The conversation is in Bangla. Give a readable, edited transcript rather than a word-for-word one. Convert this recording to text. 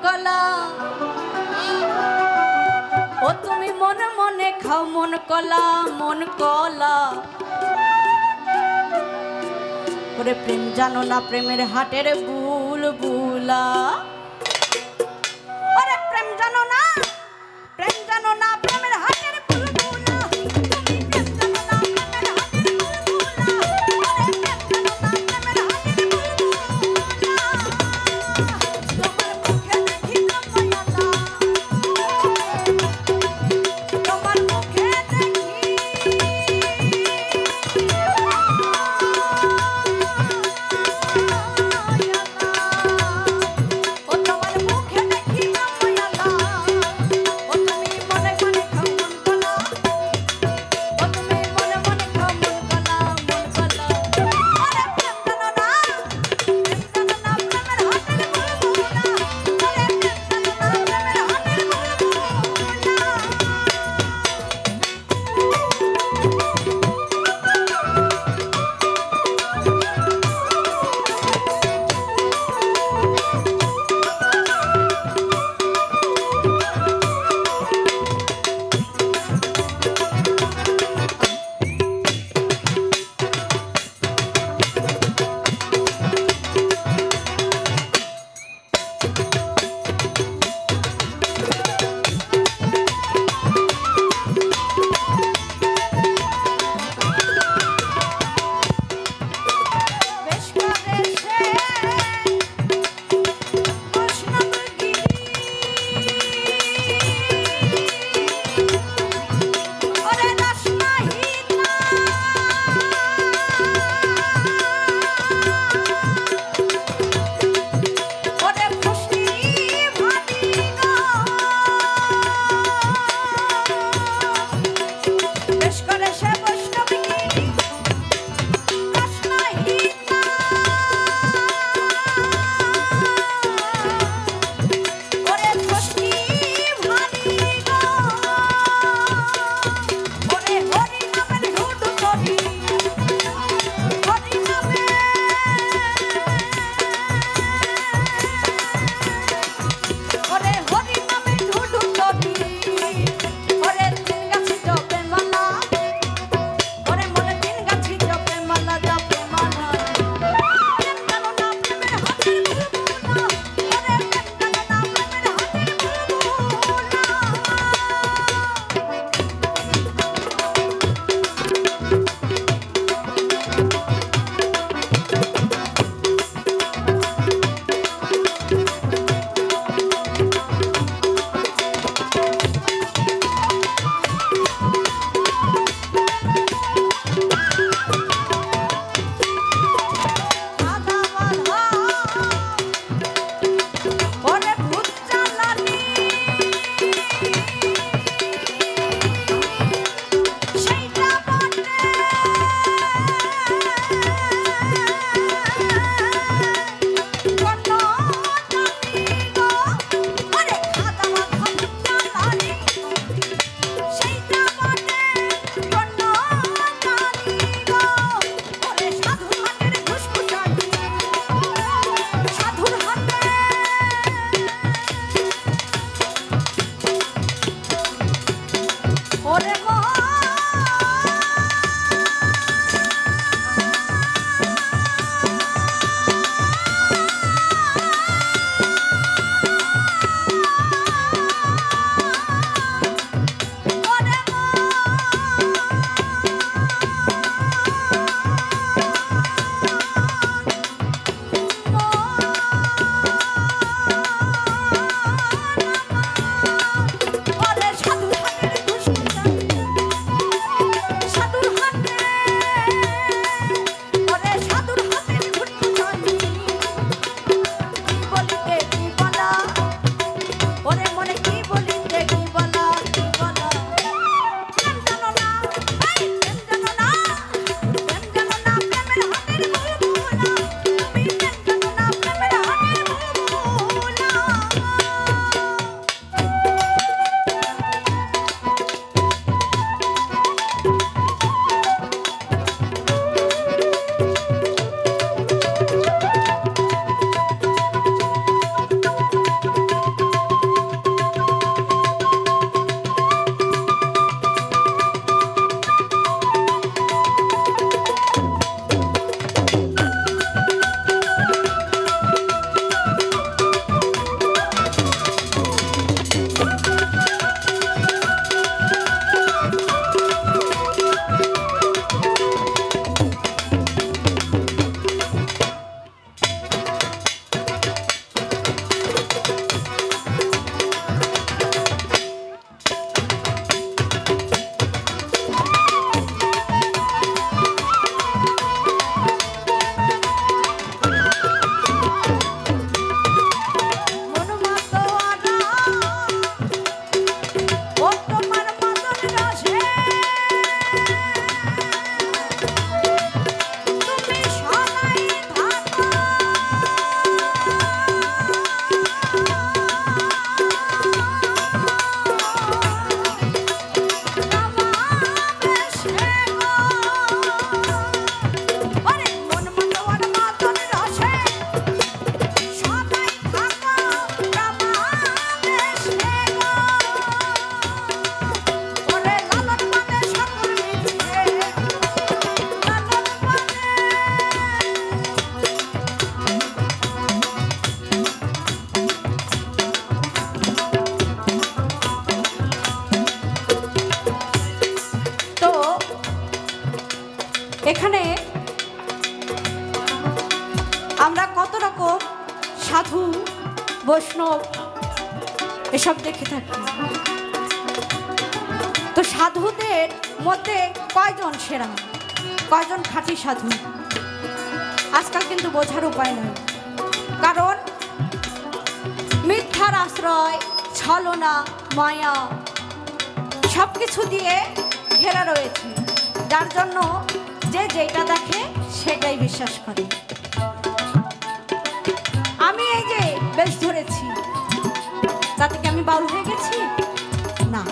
কলা ও তুমি মনে মনে খাও মন কলা ওরে প্রেম জানো না প্রেমের হাটের বুলবুলা ওরে প্রেম জানো না প্রেমের হাটের বুলবুলা তুমি প্রেম জানো না প্রেমের হাটের বুলবুলা ওরে প্রেম জানো না প্রেমের হাটের বুলবুলা তোমার মুখে দেখি কাময়ালা তোমার মুখে দেখি ও এখানে আমরা কত রকম সাধু বৈষ্ণব এসব দেখে থাকি। তো সাধুদের মধ্যে কয়জন সেরা, কয়জন খাঁটি সাধু আজকাল কিন্তু বোঝার উপায় নয়। কারণ মিথ্যার আশ্রয়, ছলনা, মায়া সব কিছু দিয়ে ঘেরা রয়েছে, যার জন্য যে যেটা দেখে সেটাই বিশ্বাস করে। আমি এই যে বেশ ধরেছি তাতে কি আমি বাউল হয়ে গেছি? না।